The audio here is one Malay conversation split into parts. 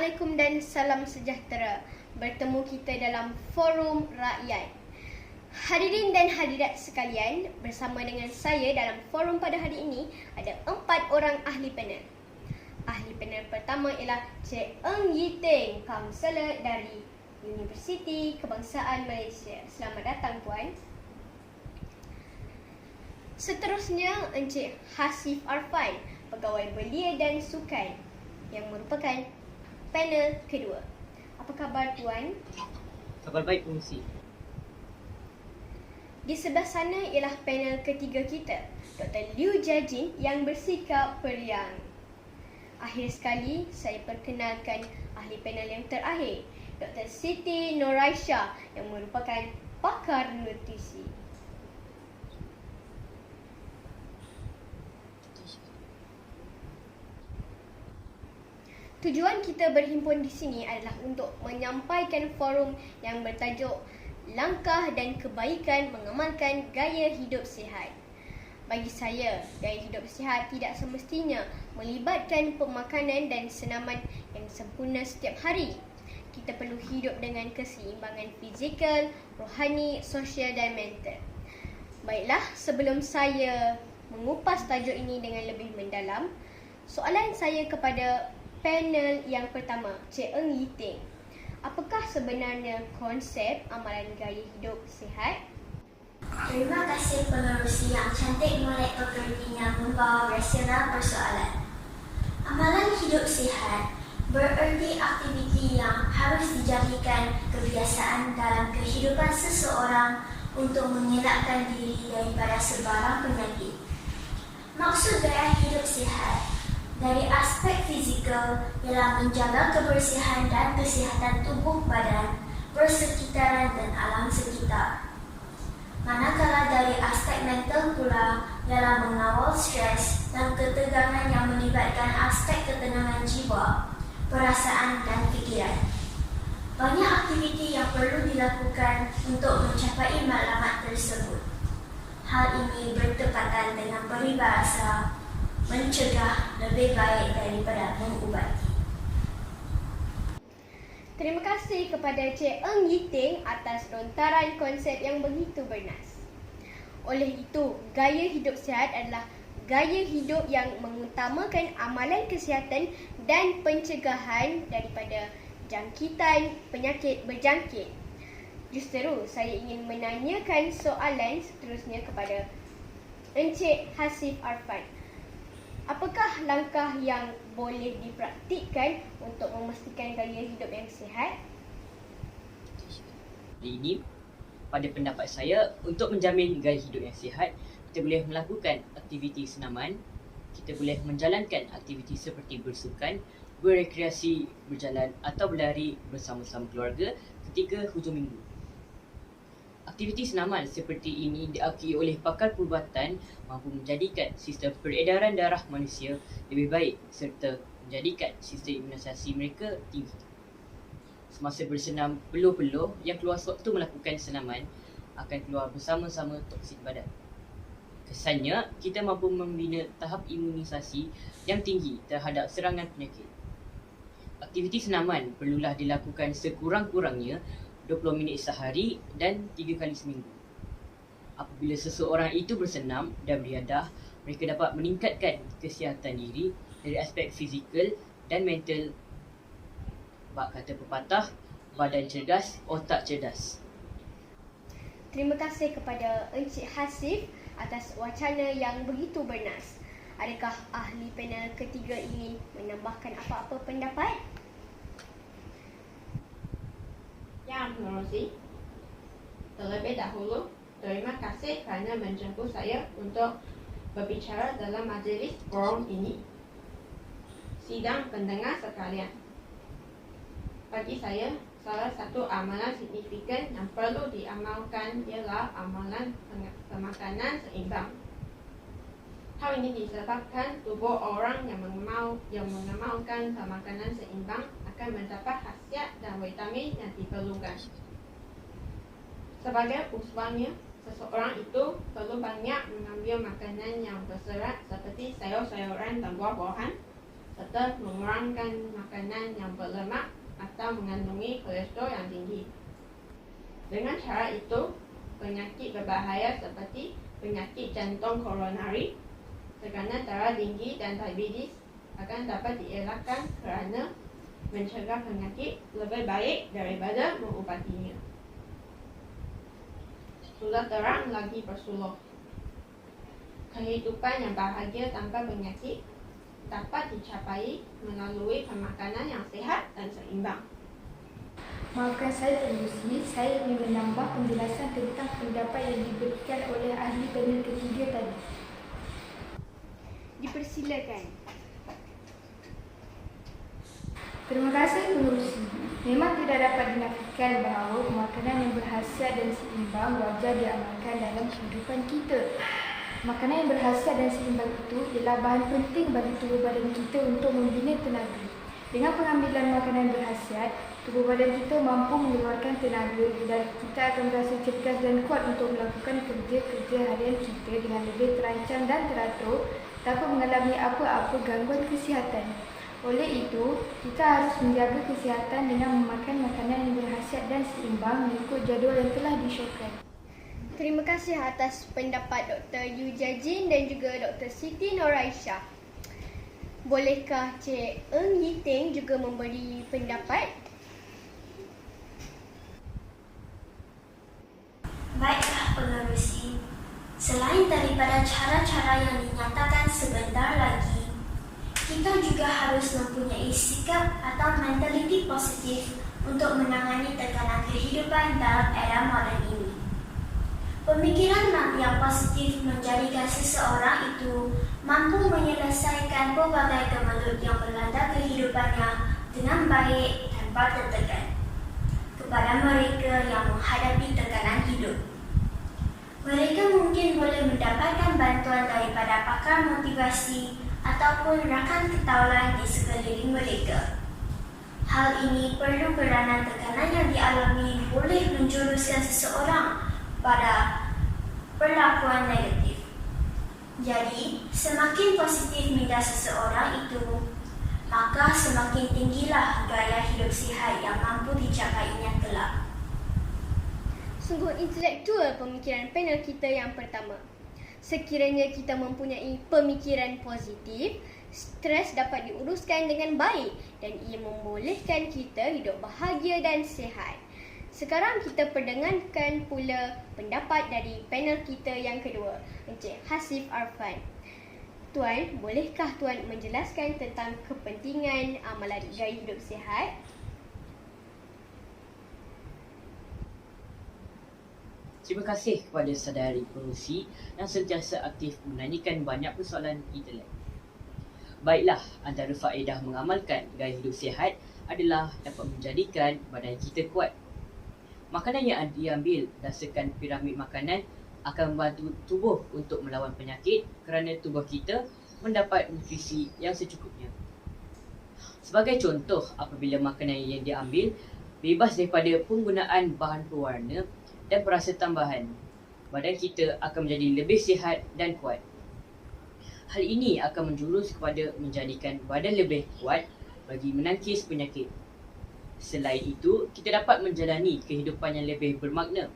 Assalamualaikum dan salam sejahtera. Bertemu kita dalam Forum Rakyat. Hadirin dan hadirat sekalian, bersama dengan saya dalam forum pada hari ini ada 4 orang ahli panel. Ahli panel pertama ialah Cik Eng Yiting, kaunselor dari Universiti Kebangsaan Malaysia. Selamat datang puan. Seterusnya Encik Hasif Arfan, pegawai belia dan sukan, yang merupakan panel kedua. Apa khabar tuan? Khabar baik fungsi. Di sebelah sana ialah panel ketiga kita, Dr. Liu Jiajin yang bersikap periang. Akhir sekali saya perkenalkan ahli panel yang terakhir, Dr. Siti Noraisha yang merupakan pakar nutrisi. Tujuan kita berhimpun di sini adalah untuk menyampaikan forum yang bertajuk Langkah dan Kebaikan Mengamalkan Gaya Hidup Sihat. Bagi saya, gaya hidup sihat tidak semestinya melibatkan pemakanan dan senaman yang sempurna setiap hari. Kita perlu hidup dengan keseimbangan fizikal, rohani, sosial dan mental. Baiklah, sebelum saya mengupas tajuk ini dengan lebih mendalam, soalan saya kepada panel yang pertama, Cik Eng Yiting. Apakah sebenarnya konsep amalan gaya hidup sihat? Terima kasih pengerusi yang cantik molek pekertinya membawa rasional persoalan. Amalan hidup sihat bererti aktiviti yang harus dijadikan kebiasaan dalam kehidupan seseorang untuk mengelakkan diri daripada sebarang penyakit. Maksud gaya hidup sihat dari aspek fizikal ialah menjaga kebersihan dan kesihatan tubuh badan, persekitaran dan alam sekitar. Manakala dari aspek mental pula ialah mengawal stres dan ketegangan yang melibatkan aspek ketenangan jiwa, perasaan dan fikiran. Banyak aktiviti yang perlu dilakukan untuk mencapai matlamat tersebut. Hal ini bertepatan dengan peribahasa mencegah lebih baik daripada mengubati. Terima kasih kepada Cik Eng Yiting atas lontaran konsep yang begitu bernas. Oleh itu, gaya hidup sihat adalah gaya hidup yang mengutamakan amalan kesihatan dan pencegahan daripada jangkitan penyakit berjangkit. Justeru, saya ingin menanyakan soalan seterusnya kepada Encik Hasif Arfan. Apakah langkah yang boleh dipraktikkan untuk memastikan gaya hidup yang sihat? Ini, pada pendapat saya, untuk menjamin gaya hidup yang sihat, kita boleh melakukan aktiviti senaman, kita boleh menjalankan aktiviti seperti bersukan, berekreasi, berjalan atau berlari bersama-sama keluarga ketika hujung minggu. Aktiviti senaman seperti ini diakui oleh pakar perubatan mampu menjadikan sistem peredaran darah manusia lebih baik serta menjadikan sistem imunisasi mereka tinggi. Semasa bersenam, peluh-peluh yang keluar sewaktu melakukan senaman akan keluar bersama-sama toksin badan. Kesannya, kita mampu membina tahap imunisasi yang tinggi terhadap serangan penyakit. Aktiviti senaman perlulah dilakukan sekurang-kurangnya 20 minit sehari dan 3 kali seminggu. Apabila seseorang itu bersenam dan beriadah, mereka dapat meningkatkan kesihatan diri dari aspek fizikal dan mental. Bab kata pepatah, badan cerdas, otak cerdas. Terima kasih kepada Encik Hasif atas wacana yang begitu bernas. Adakah ahli panel ketiga ingin menambahkan apa-apa pendapat? Yang pengerusi, terlebih dahulu, terima kasih kerana menjemput saya untuk berbicara dalam majlis forum ini. Sidang pendengar sekalian, bagi saya, salah satu amalan signifikan yang perlu diamalkan ialah amalan pemakanan seimbang. Hal ini disebabkan tubuh orang yang mengamalkan pemakanan seimbang akan mendapat khasiat dan vitamin yang diperlukan. Sebagai usulannya, seseorang itu perlu banyak mengambil makanan yang berserat seperti sayur-sayuran dan buah-buahan, serta mengurangkan makanan yang berlemak atau mengandungi kolesterol yang tinggi. Dengan cara itu, penyakit berbahaya seperti penyakit jantung koronari, tekanan darah tinggi dan diabetes akan dapat dielakkan kerana mencegah penyakit lebih baik daripada mengubatinya. Sudah terang lagi bersuluh. Kehidupan yang bahagia tanpa penyakit dapat dicapai melalui pemakanan yang sihat dan seimbang. Maafkan saya Pengerusi, saya ingin menambah penjelasan tentang pendapat yang diberikan oleh ahli panel ketiga tadi. Dipersilakan. Terima kasih Pengerusi. Memang tidak dapat dinafikan bahawa makanan yang berkhasiat dan seimbang wajar diamalkan dalam kehidupan kita. Makanan yang berkhasiat dan seimbang itu ialah bahan penting bagi tubuh badan kita untuk membina tenaga. Dengan pengambilan makanan berkhasiat, tubuh badan kita mampu mengeluarkan tenaga dan kita akan merasa cergas dan kuat untuk melakukan kerja-kerja harian kita dengan lebih terancang dan teratur tanpa mengalami apa-apa gangguan kesihatan. Oleh itu, kita harus menjaga kesihatan dengan memakan makanan yang berkhasiat dan seimbang mengikut jadual yang telah disyorkan. Terima kasih atas pendapat Dr. Yu Jajin dan juga Dr. Siti Noraisha. Bolehkah Cik Eng Yiting juga memberi pendapat? Baiklah Pengerusi, selain daripada cara-cara yang dinyatakan sebentar lagi, kita juga harus mempunyai sikap atau mentaliti positif untuk menangani tekanan kehidupan dalam era moden ini. Pemikiran yang positif menjadikan seseorang itu mampu menyelesaikan pelbagai kemelut yang melanda kehidupannya dengan baik tanpa tertekan. Kepada mereka yang menghadapi tekanan hidup, mereka mungkin boleh mendapatkan bantuan daripada pakar motivasi ataupun rakan ketaulan di sekeliling mereka. Hal ini perlu kerana tekanan yang dialami boleh menjuruskan seseorang pada perlakuan negatif. Jadi, semakin positif minda seseorang itu, maka semakin tinggilah gaya hidup sihat yang mampu dicapainya kelak. Sungguh intelektual pemikiran panel kita yang pertama. Sekiranya kita mempunyai pemikiran positif, stres dapat diuruskan dengan baik dan ia membolehkan kita hidup bahagia dan sihat. Sekarang kita perdengarkan pula pendapat dari panel kita yang kedua, Encik Hasif Arfan. Tuan, bolehkah Tuan menjelaskan tentang kepentingan amalan gaya hidup sihat? Terima kasih kepada saudari pengerusi yang sentiasa aktif menanyakan banyak persoalan intelek. Baiklah, antara faedah mengamalkan gaya hidup sihat adalah dapat menjadikan badan kita kuat. Makanan yang diambil berdasarkan piramid makanan akan membantu tubuh untuk melawan penyakit kerana tubuh kita mendapat nutrisi yang secukupnya. Sebagai contoh, apabila makanan yang diambil bebas daripada penggunaan bahan pewarna dan perasa tambahan, badan kita akan menjadi lebih sihat dan kuat. Hal ini akan menjurus kepada menjadikan badan lebih kuat bagi menangkis penyakit. Selain itu, kita dapat menjalani kehidupan yang lebih bermakna.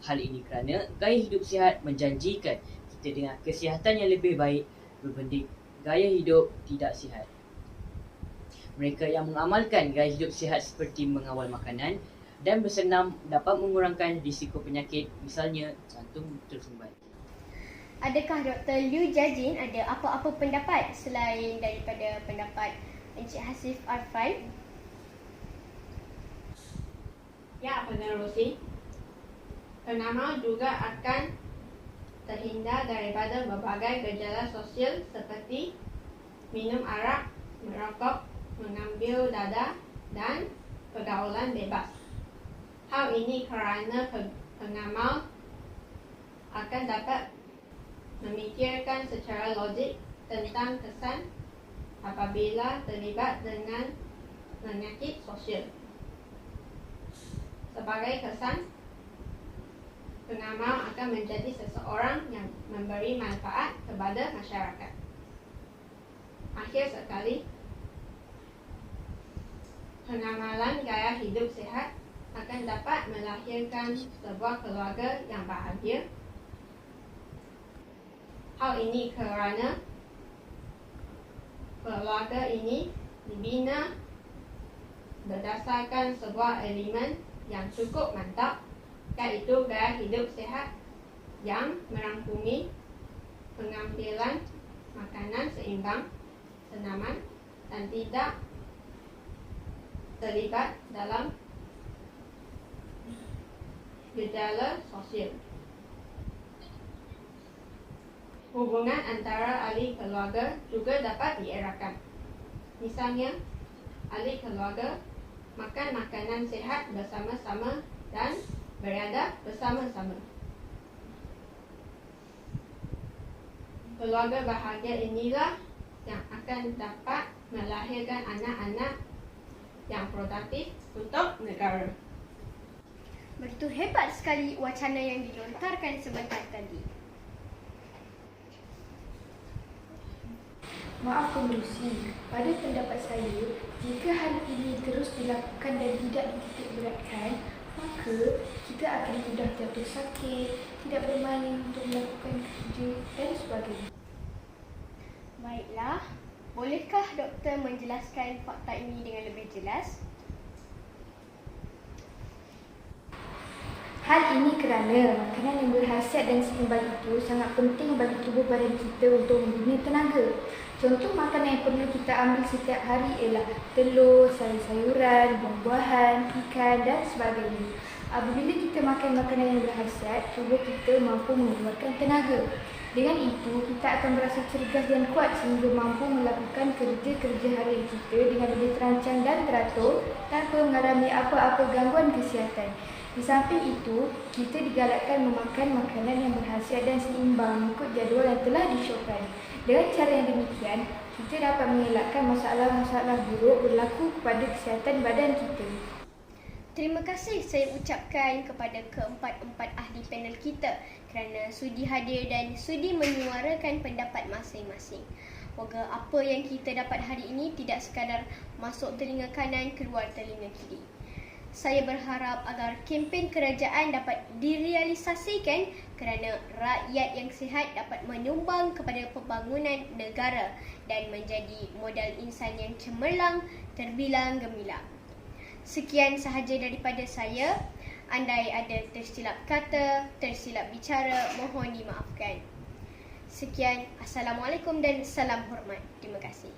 Hal ini kerana gaya hidup sihat menjanjikan kita dengan kesihatan yang lebih baik berbanding gaya hidup tidak sihat. Mereka yang mengamalkan gaya hidup sihat seperti mengawal makanan dan bersenam dapat mengurangkan risiko penyakit, misalnya jantung tersumbat. Adakah Dr. Liu Jajin ada apa-apa pendapat selain daripada pendapat Encik Hasif Arfan? Ya, Pengerusi. Pengamal juga akan terhindar daripada berbagai gejala sosial seperti minum arak, merokok, mengambil dadah dan pergaulan bebas. Hal ini kerana pengamal akan dapat memikirkan secara logik tentang kesan apabila terlibat dengan penyakit sosial. Sebagai kesan, pengamal akan menjadi seseorang yang memberi manfaat kepada masyarakat. Akhir sekali, Pengamalan gaya hidup sihat akan dapat melahirkan sebuah keluarga yang bahagia. Hal ini kerana keluarga ini dibina berdasarkan sebuah elemen yang cukup mantap, iaitu gaya hidup sihat yang merangkumi pengambilan makanan seimbang, senaman dan tidak terlibat dalam gejala sosial. Hubungan antara ahli keluarga juga dapat dieratkan. Misalnya, ahli keluarga makan makanan sihat bersama-sama dan beradab bersama-sama. Keluarga bahagia inilah yang akan dapat melahirkan anak-anak yang produktif untuk negara. Begitu hebat sekali wacana yang dilontarkan sebentar tadi. Maaf Pengerusi, pada pendapat saya, jika hal ini terus dilakukan dan tidak dititik beratkan, maka kita akan mudah jatuh sakit, tidak bermain untuk melakukan kerja dan sebagainya. Baiklah, bolehkah doktor menjelaskan fakta ini dengan lebih jelas? Hal ini kerana makanan yang berkhasiat dan seimbang itu sangat penting bagi tubuh badan kita untuk membina tenaga. Contoh makanan yang perlu kita ambil setiap hari ialah telur, sayur-sayuran, buah-buahan, ikan dan sebagainya. Apabila kita makan makanan yang berkhasiat, tubuh kita mampu mengeluarkan tenaga. Dengan itu, kita akan merasa cergas dan kuat sehingga mampu melakukan kerja-kerja harian kita dengan lebih terancang dan teratur tanpa mengalami apa-apa gangguan kesihatan. Di samping itu, kita digalakkan memakan makanan yang berkhasiat dan seimbang mengikut jadual yang telah disyorkan. Dengan cara yang demikian, kita dapat mengelakkan masalah-masalah buruk berlaku kepada kesihatan badan kita. Terima kasih saya ucapkan kepada keempat-empat ahli panel kita kerana sudi hadir dan sudi menyuarakan pendapat masing-masing. Moga apa yang kita dapat hari ini tidak sekadar masuk telinga kanan, keluar telinga kiri. Saya berharap agar kempen kerajaan dapat direalisasikan kerana rakyat yang sihat dapat menyumbang kepada pembangunan negara dan menjadi modal insan yang cemerlang, terbilang gemilang. Sekian sahaja daripada saya. Andai ada tersilap kata, tersilap bicara, mohon dimaafkan. Sekian, Assalamualaikum dan salam hormat. Terima kasih.